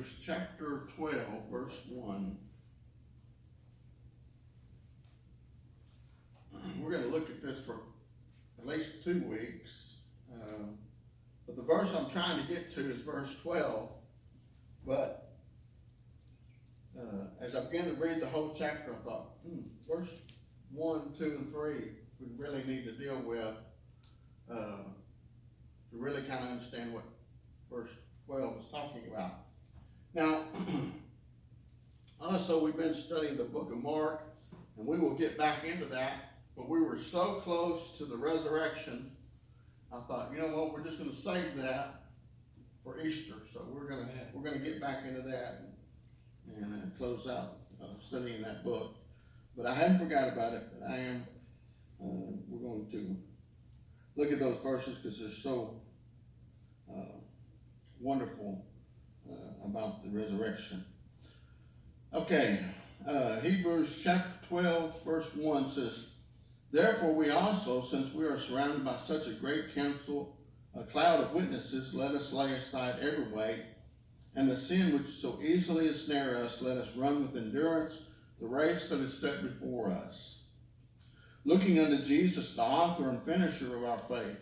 Hebrews chapter 12, verse 1. We're going to look at this for at least 2 weeks. But the verse I'm trying to get to is verse 12. But as I began to read the whole chapter, I thought, verse 1, 2, and 3, we really need to deal with to really kind of understand what verse 12 is talking about. Now, also we've been studying the book of Mark, and we will get back into that, but we were so close to the resurrection. I thought, you know what, we're just going to save that for Easter. So we're going to get back into that and close out studying that book. But I hadn't forgot about it. But I am. We're going to look at those verses because they're so wonderful about the resurrection. Okay, Hebrews chapter 12, verse 1 says, "Therefore we also, since we are surrounded by such a great council, a cloud of witnesses, let us lay aside every weight, and the sin which so easily ensnares us, let us run with endurance the race that is set before us. Looking unto Jesus, the author and finisher of our faith,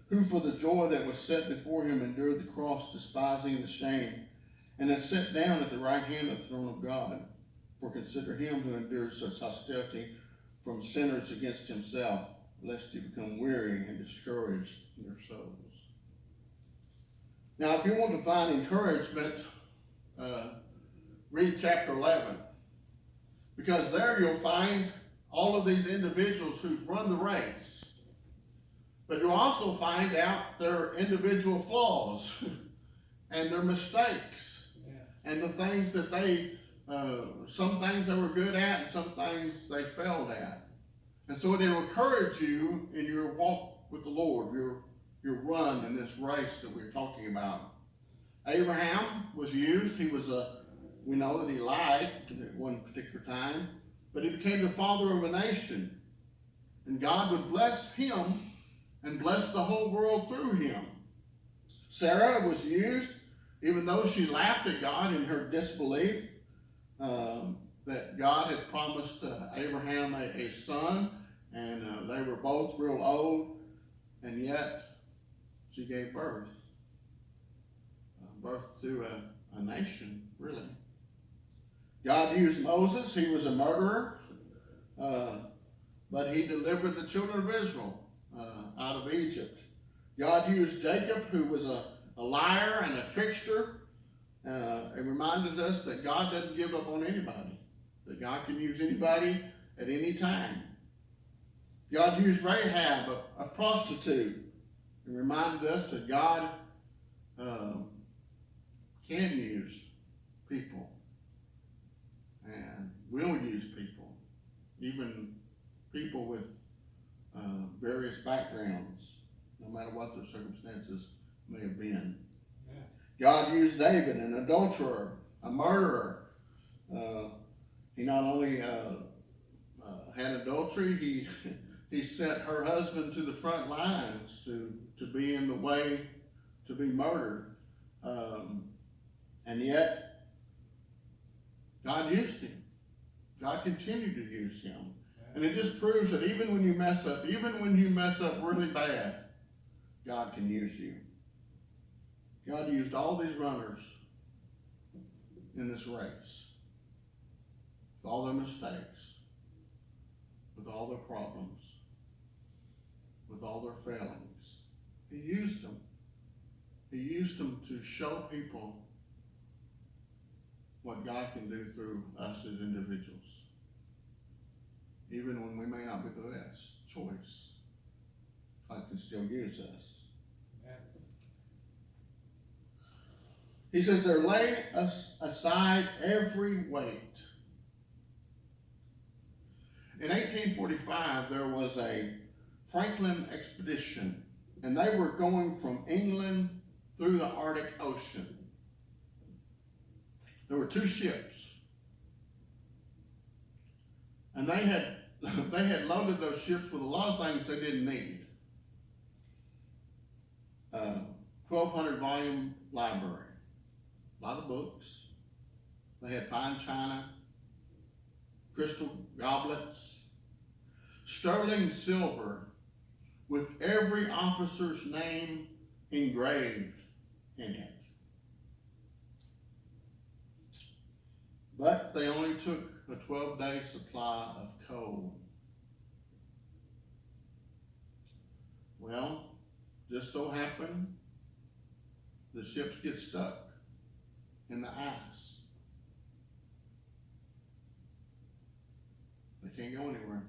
who for the joy that was set before him endured the cross, despising the shame, and is set down at the right hand of the throne of God. For consider him who endured such hostility from sinners against himself, lest you become weary and discouraged in your souls." Now, if you want to find encouragement, read chapter 11. Because there you'll find all of these individuals who've run the race. But you'll also find out their individual flaws and their mistakes. And the things that some things they were good at and some things they failed at. And so it'll encourage you in your walk with the Lord, your run in this race that we're talking about. Abraham was used. We know that he lied at one particular time, but he became the father of a nation. And God would bless him and bless the whole world through him. Sarah was used, even though she laughed at God in her disbelief, that God had promised Abraham a son, and they were both real old, and yet she gave birth to a nation, really. God used Moses. He was a murderer, but he delivered the children of Israel out of Egypt. God used Jacob, who was a liar and a trickster, and reminded us that God doesn't give up on anybody, that God can use anybody at any time. God used Rahab, a prostitute, and reminded us that God can use people and will use people, even people with various backgrounds, no matter what their circumstances may have been. God used David, an adulterer, a murderer. He not only had adultery, he sent her husband to the front lines to be in the way to be murdered. And yet, God used him. God continued to use him. And it just proves that even when you mess up really bad, God can use you. God used all these runners in this race, with all their mistakes, with all their problems, with all their failings. He used them. He used them to show people what God can do through us as individuals. Even when we may not be the best choice, God can still use us. He says, "There lay aside every weight." In 1845, there was a Franklin expedition, and they were going from England through the Arctic Ocean. There were 2 ships, and they had loaded those ships with a lot of things they didn't need. 1,200 volume library, a lot of books. They had fine china, crystal goblets, sterling silver with every officer's name engraved in it. But they only took a 12-day supply of coal. Well, just so happened the ships get stuck in the ice. They can't go anywhere.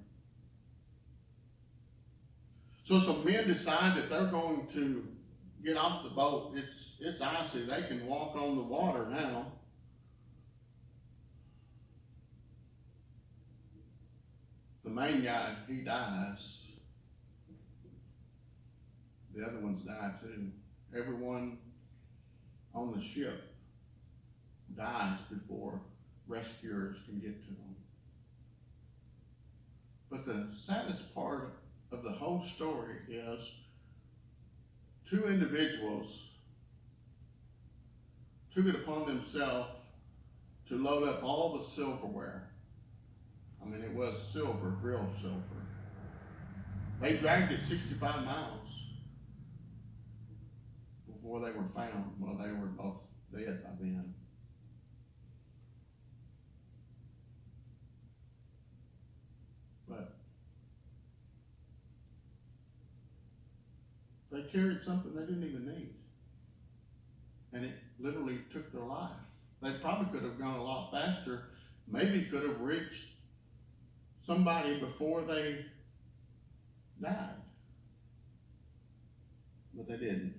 So some men decide that they're going to get off the boat. It's icy. They can walk on the water now. The main guy, he dies. The other ones die too. Everyone on the ship dies before rescuers can get to them. But the saddest part of the whole story is two individuals took it upon themselves to load up all the silverware. I mean, it was silver, real silver. They dragged it 65 miles before they were found. Well, they were both dead by then. But they carried something they didn't even need. And it literally took their life. They probably could have gone a lot faster, maybe could have reached somebody before they died. But they didn't.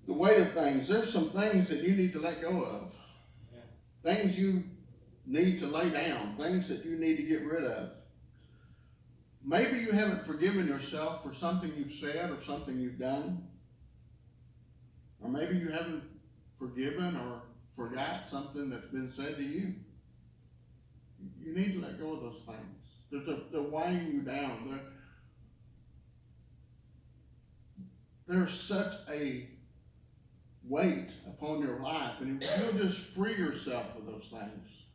The weight of things. There's some things that you need to let go of. Yeah. Things you need to lay down. Things that you need to get rid of. Maybe you haven't forgiven yourself for something you've said or something you've done. Or maybe you haven't forgiven or forgot something that's been said to you. You need to let go of those things. They're weighing you down. There's such a weight upon your life, and if you'll just free yourself of those things,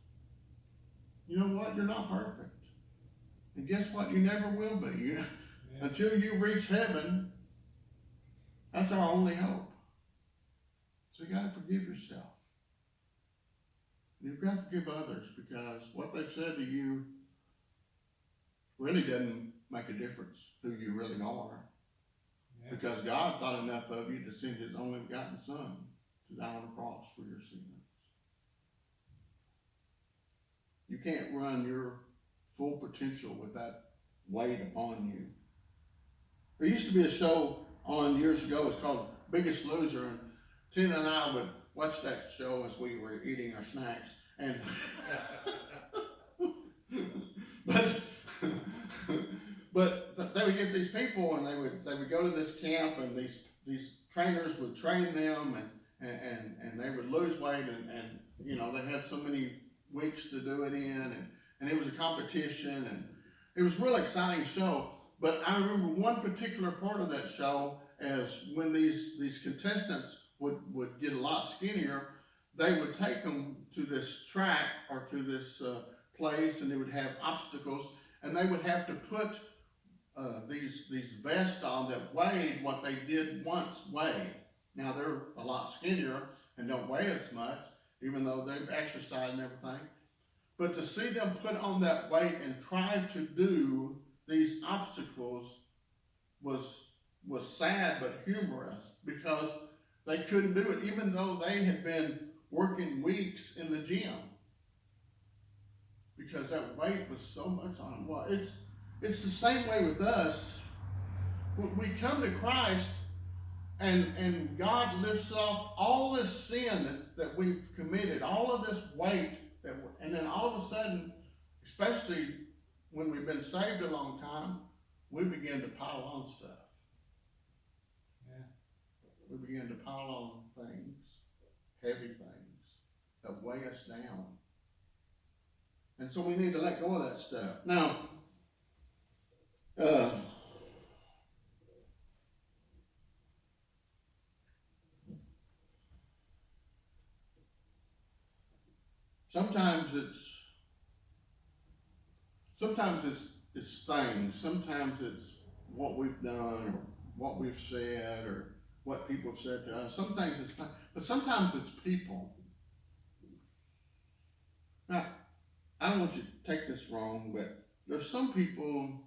you know what? You're not perfect. And guess what? You never will be. Until you reach heaven, that's our only hope. So you got to forgive yourself. You've got to forgive others, because what they've said to you really doesn't make a difference who you really are. Yeah. Because God thought enough of you to send his only begotten Son to die on the cross for your sins. You can't run your full potential with that weight upon you. There used to be a show on years ago. It was called Biggest Loser, and Tina and I would watch that show as we were eating our snacks. And but they would get these people, and they would go to this camp, and these trainers would train them, and they would lose weight, and you know, they had so many weeks to do it in, and it was a competition, and it was a really exciting show. But I remember one particular part of that show, as when these contestants would get a lot skinnier, they would take them to this track or to this place, and they would have obstacles, and they would have to put these vests on that weighed what they did once weigh. Now they're a lot skinnier and don't weigh as much, even though they've exercised and everything. But to see them put on that weight and try to do these obstacles was sad but humorous, because they couldn't do it, even though they had been working weeks in the gym, because that weight was so much on them. Well, it's the same way with us. We come to Christ, and God lifts off all this sin that we've committed, all of this weight, and then all of a sudden, especially when we've been saved a long time, we begin to pile on stuff. Yeah. We begin to pile on things, heavy things that weigh us down. And so we need to let go of that stuff. Now, Sometimes it's things. Sometimes it's what we've done or what we've said or what people have said to us. Some things it's not, but sometimes it's people. Now, I don't want you to take this wrong, but there's some people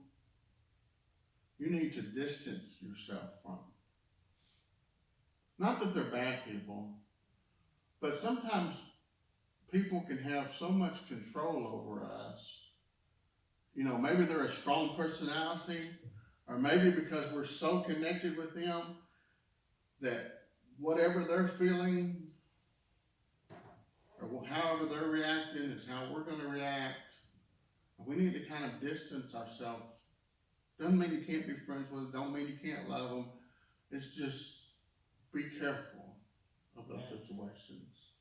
you need to distance yourself from. Not that they're bad people, but sometimes people can have so much control over us. You know, maybe they're a strong personality, or maybe because we're so connected with them that whatever they're feeling or however they're reacting is how we're going to react. We need to kind of distance ourselves. Doesn't mean you can't be friends with them, don't mean you can't love them. It's just be careful of those situations.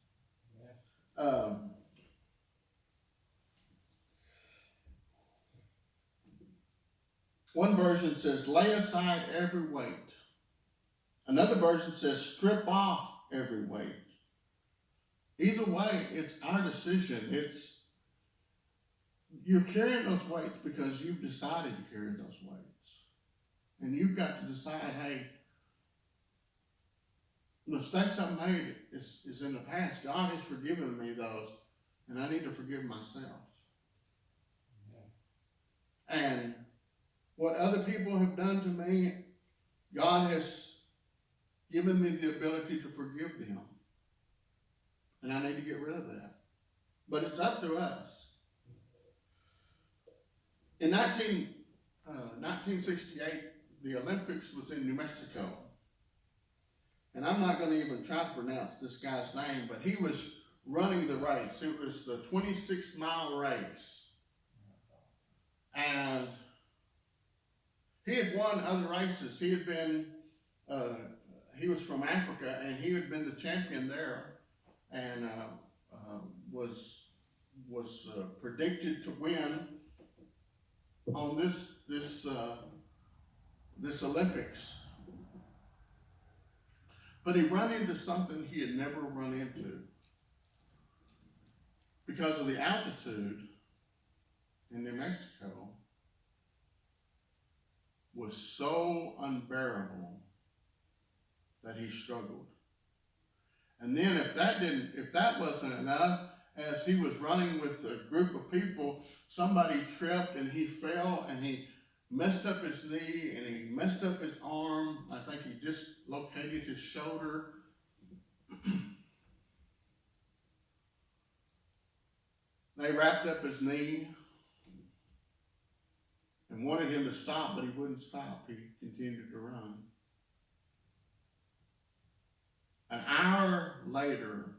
One version says, lay aside every weight. Another version says, strip off every weight. Either way, it's our decision. You're carrying those weights because you've decided to carry those weights. And you've got to decide, hey, mistakes I've made is in the past. God has forgiven me those, and I need to forgive myself. And what other people have done to me, God has given me the ability to forgive them. And I need to get rid of that. But it's up to us. In 1968, the Olympics was in New Mexico. And I'm not going to even try to pronounce this guy's name, but he was running the race. It was the 26-mile race. And he had won other races. He was from Africa, and he had been the champion there, and was predicted to win on this Olympics. But he ran into something he had never run into. Because of the altitude in New Mexico was so unbearable that he struggled. And then if that wasn't enough, as he was running with a group of people, somebody tripped and he fell and he messed up his knee and he messed up his arm. I think he dislocated his shoulder. They wrapped up his knee and wanted him to stop, but he wouldn't stop. He continued to run. An hour later,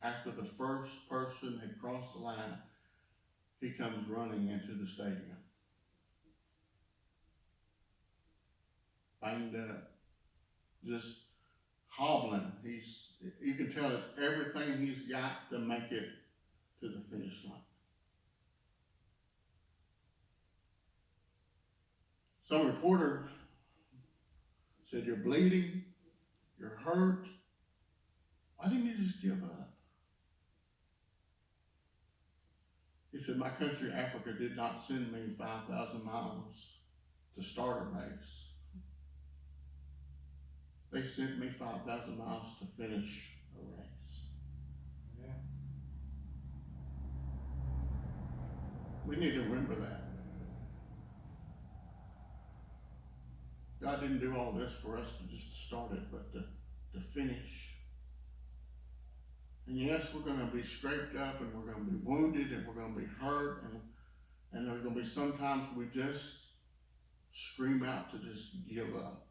after the first person had crossed the line, he comes running into the stadium. Banged up, just hobbling. You can tell it's everything he's got to make it to the finish line. Some reporter said, you're bleeding, you're hurt. Why didn't you just give up? He said, my country, Africa, did not send me 5,000 miles to start a race. They sent me 5,000 miles to finish a race. Yeah. We need to remember that. God didn't do all this for us to just start it, but to finish. And yes, we're going to be scraped up and we're going to be wounded and we're going to be hurt and there's going to be sometimes we just scream out to just give up.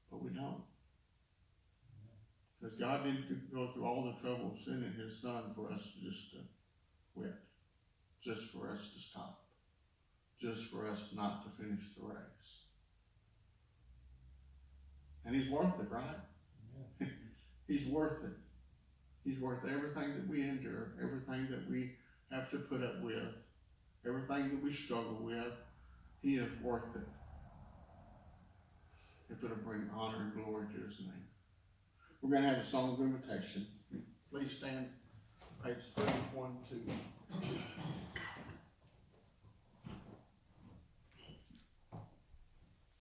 But we don't. Because God didn't go through all the trouble of sending his son for us to just quit. Just for us to stop. Just for us not to finish the race. And he's worth it, right? Yeah. He's worth it. He's worth everything that we endure, everything that we have to put up with, everything that we struggle with. He is worth it. if it'll bring honor and glory to his name. We're gonna have a song of invitation. Please stand, page 31, 2.